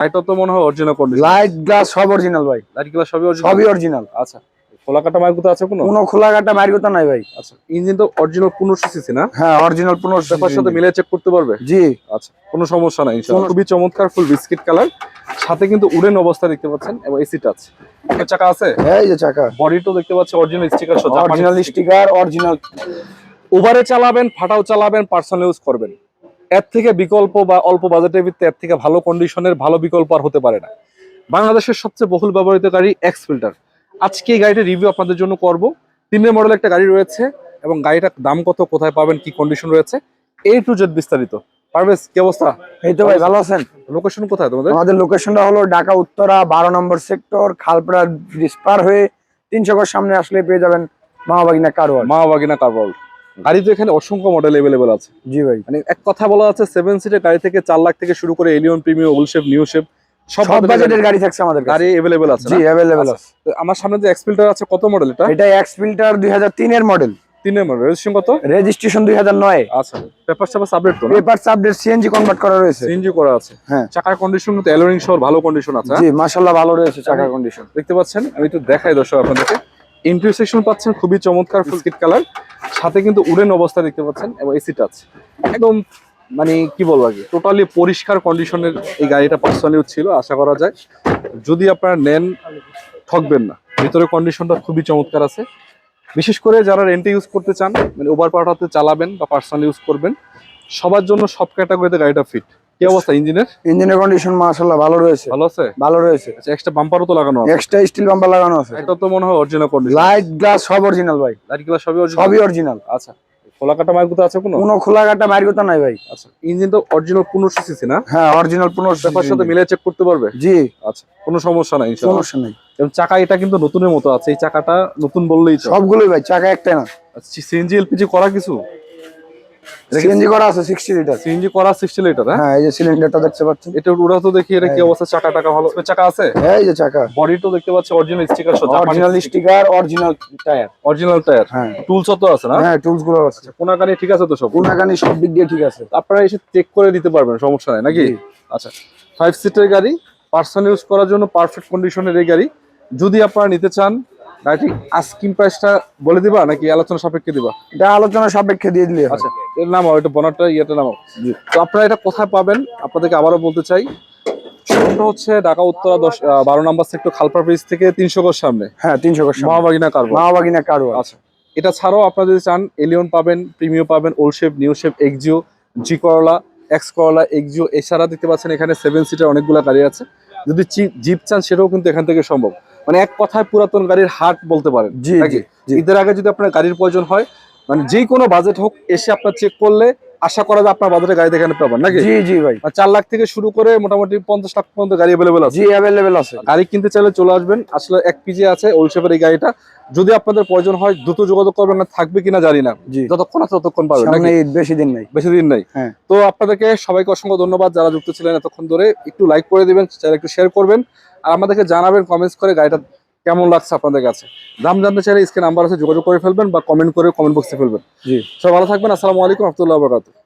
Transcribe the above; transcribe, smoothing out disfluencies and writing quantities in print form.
Light তো মনে হয় অরিজিনাল কন্ডিশন। লাইট গ্লাস সব অরিজিনাল ভাই। লাইট গুলো সবই অরিজিনাল। সবই অরিজিনাল। আচ্ছা, খোলা কাটা মার্কুতো আছে কোনো? কোনো খোলা কাটা মার্কুতো নাই ভাই। আচ্ছা, ইঞ্জিন তো অরিজিনাল 1500 সিসি না? হ্যাঁ অরিজিনাল 1500 পেপার সাথে মিলে চেক করতে পারবে? জি। আচ্ছা, কোনো সমস্যা নাই ইনশাআল্লাহ। খুবই চমৎকার ফুল বিস্কিট কালার, সাথে কিন্তু উডেন অবস্থা দেখতে পাচ্ছেন এবং এসি টাচ। চাকা আছে? এই যে চাকা। বডি তো দেখতে পাচ্ছেন অরিজিনাল স্টিকার সহ। Original sticker original. ওভারে চালাবেন, ফাটাও চালাবেন, পার্সোনাল ইউজ করবেন, এর থেকে বিকল্প বা অল্প বাজেটের ভিত্তিতে এর থেকে ভালো কন্ডিশনের ভালো বিকল্প আর হতে পারে না। বাংলাদেশের সবচেয়ে বহুল ব্যবহৃত গাড়ি এক্স ফিল্টার। আজকে এই গাড়িটার রিভিউ আপনাদের জন্য করব। 3 মডেল একটা গাড়ি রয়েছে এবং গাড়িটার দাম কত, কোথায় পাবেন, কি কন্ডিশন রয়েছে, A to Z বিস্তারিত। পারভেজ, কি অবস্থা? এই তো ভাই ভালো আছেন? লোকেশন কোথায় তোমাদের? আমাদের লোকেশনটা হলো ঢাকা উত্তরা 12 নম্বর সেক্টর, খালপাড়া ব্রিজ পার হয়ে 300 গজ সামনে আসলে পেয়ে যাবেন মাওবাগিনা কার ওয়ার্ল্ড। মাওবাগিনা কার ওয়ার্ল্ড। গাড়ি তো এখানে অসংখ্য মডেল अवेलेबल আছে। জি ভাই। মানে এক কথা বলা আছে 7 সিটের গাড়ি থেকে 4 লাখ থেকে শুরু করে এলিয়ন, প্রিমিয়াম, ওল শেপ, নিউ শেপ সব বাজেটের গাড়ি থাকছে আমাদের কাছে। গাড়ি अवेलेबल আছে না? জি अवेलेबल আছে। তো আমার সামনে যে এক্স ফিল্টার আছে, কত মডেল এটা? এটা এক্স ফিল্টার 2003 এর মডেল। 3 মডেল। রেজিস্ট্রেশন কত? রেজিস্ট্রেশন 2009 এ। আচ্ছা, পেপার সাপোর্ট আপডেট তো না? পেপার আপডেট, সিএনজি কনভার্ট করা রয়েছে। সিএনজি করা আছে। হ্যাঁ। চাকার কন্ডিশন তো এলোরিং সহ ভালো কন্ডিশন আছে। জি মাশাআল্লাহ ভালো রয়েছে চাকার কন্ডিশন। দেখতে পাচ্ছেন, আমি একটু দেখাই দর্শক আপনাদেরকে। ইন্টেরিয়র সেকশন পাচ্ছেন খুবই চমৎকার বিস্কিট কালার, সাথে কিন্তু উডেন অবস্থা দেখতে পাচ্ছেন এবং এসি টাচ। একদম মানে কি বলবো, আগে টোটালি পরিষ্কার কন্ডিশনের এই গাড়িটা পার্সোনাল ইউজ ছিল। আশা করা যায় যদি আপনারা নেন ঠকবেন না। ভিতরে কন্ডিশনটা খুবই চমৎকার আছে। বিশেষ করে যারা রেন্টে ইউজ করতে চান, মানে ওভার পাওয়ারতে চালাবেন বা পার্সোনাল ইউজ করবেন, সবার জন্য সব ক্যাটাগরিতে গাড়িটা ফিট। কি অবস্থা ইঞ্জিনের? ইঞ্জিনের কন্ডিশন মাশাআল্লাহ ভালো রয়েছে। ভালো আছে? ভালো রয়েছে। আচ্ছা, এক্সট্রা বাম্পারও তো লাগানো আছে? এক্সট্রা স্টিল বাম্পার লাগানো আছে। এটা তো মনে হয় অরিজিনাল কন্ডিশন। লাইট গ্লাস সব অরিজিনাল ভাই। লাইট গুলো সবই অরিজিনাল? সবই অরিজিনাল। আচ্ছা, খোলা কাটা মার্কুতো আছে কোনো? কোনো খোলা কাটা মার্কুতো নাই ভাই। আচ্ছা, ইঞ্জিন তো অরিজিনাল 1500 সিসি না? হ্যাঁ অরিজিনাল 1500 পেপার সাথে মিলে চেক করতে পারবে? জি। আচ্ছা, কোনো সমস্যা নাই ইনশাআল্লাহ। সমস্যা নাই। এবং চাকা এটা কিন্তু নতুনের মতো আছে। এই চাকাটা নতুন বললেই চলে। সবগুলোই ভাই, চাকা একটাই না। আচ্ছা, সিএনজি এলপিজি করা কিছু? সিএনজি করা আছে 60 লিটার। সিএনজি করা 60 লিটার? হ্যাঁ এই যে সিলিন্ডারটা দেখতে পাচ্ছেন। এটা উড়া তো দেখি, এটা কি অবস্থা? চাকা টাকা ভালো? চাকা আছে? এই যে চাকা। বডি তো দেখতে পাচ্ছি অরিজিনাল স্টিকার সহ। Original sticker, original tyre. Original tyre. হ্যাঁ। টুলস তো আছে না? হ্যাঁ টুলস গুলো আছে। কোনাকানি ঠিক আছে তো সব? কোনাকানি সব দিক দিয়ে ঠিক আছে। আপনারা এসে চেক করে দিতে পারবেন, সমস্যা নাই নাকি? আচ্ছা, 5 সিটের গাড়ি, পার্সোনাল ইউজ করার জন্য পারফেক্ট কন্ডিশনের এই গাড়ি। যদি আপনারা নিতে চান, গাড়িটি আস্কিং প্রাইসটা বলে দিবা নাকি আলোচনা সাপেক্ষে দিবা? এটা আলোচনা সাপেক্ষে দিয়ে দিলে। আচ্ছা, এর নামাও, এটা বনারটা ইয়েটা নামাও। তো আপনারা এটা কোথায় পাবেন আপনাদেরকে আবারও বলতে চাই। শোরুমটা হচ্ছে ঢাকা উত্তরা 12 নম্বর সেক্টর, খালপাড়া ব্রিজ থেকে 300 গজ সামনে। হ্যাঁ 300 গজ সামনে মাওবাগিনা কার ওয়ার্ল্ড। মাওবাগিনা কার ওয়ার্ল্ড। আচ্ছা, এটা ছাড়াও আপনারা যদি চান এলিয়ন পাবেন, প্রিমিয়াম পাবেন, ওল শেপ, নিউ শেপ, এক্সজিও, জি করলা, এক্স করলা, এক্সজিও। এছাড়া দেখতে পাচ্ছেন এখানে 7 সিটার অনেকগুলো গাড়ি আছে। যদি জিপ চান সেটাও কিন্তু এখান থেকে সম্ভব। মানে এক কথায় পুরাতন গাড়ির হাট বলতে পারেন নাকি? ঈদের আগে যদি আপনার গাড়ির প্রয়োজন হয়, মানে যে কোনো বাজেট হোক, এসে আপনার চেক করলে আশা করা যায় আপনার বাজেটে গাড়ি এখানে পাবেন নাকি? জি জি ভাই। 4 লাখ থেকে শুরু করে মোটামুটি 50 লাখ পর্যন্ত গাড়ি अवेलेबल আছে। জি अवेलेबल আছে। গাড়ি কিনতে চাইলে চলে আসবেন। আসলে এক পিজি আছে ওল শেপের এই গাড়িটা। যদি আপনাদের প্রয়োজন হয় দ্রুত যোগাযোগ করবেন, না থাকবে কিনা জানি না। যতক্ষণ আছে ততক্ষণ পাবেন নাকি? সামনে ঈদ বেশি দিন নাই। বেশি দিন নাই। হ্যাঁ। তো আপনাদেরকে সবাইকে অসংখ্য ধন্যবাদ যারা যুক্ত ছিলেন এতক্ষণ ধরে। একটু লাইক করে দিবেন, চ্যানেল একটু শেয়ার করবেন, আর আমাদেরকে জানাবেন কমেন্টস করে গাড়িটা কেমন লাগছে আপনাদের কাছে। দাম জানতে চাইলে স্ক্রিনে নাম্বার আছে, যোগাযোগ করে ফেলবেন বা কমেন্ট করে কমেন্ট বক্সে ফেলবেন। জি, সবাই ভালো থাকবেন। আসসালামু আলাইকুম ওয়া রাহমাতুল্লাহি ওয়া বারাকাতুহু।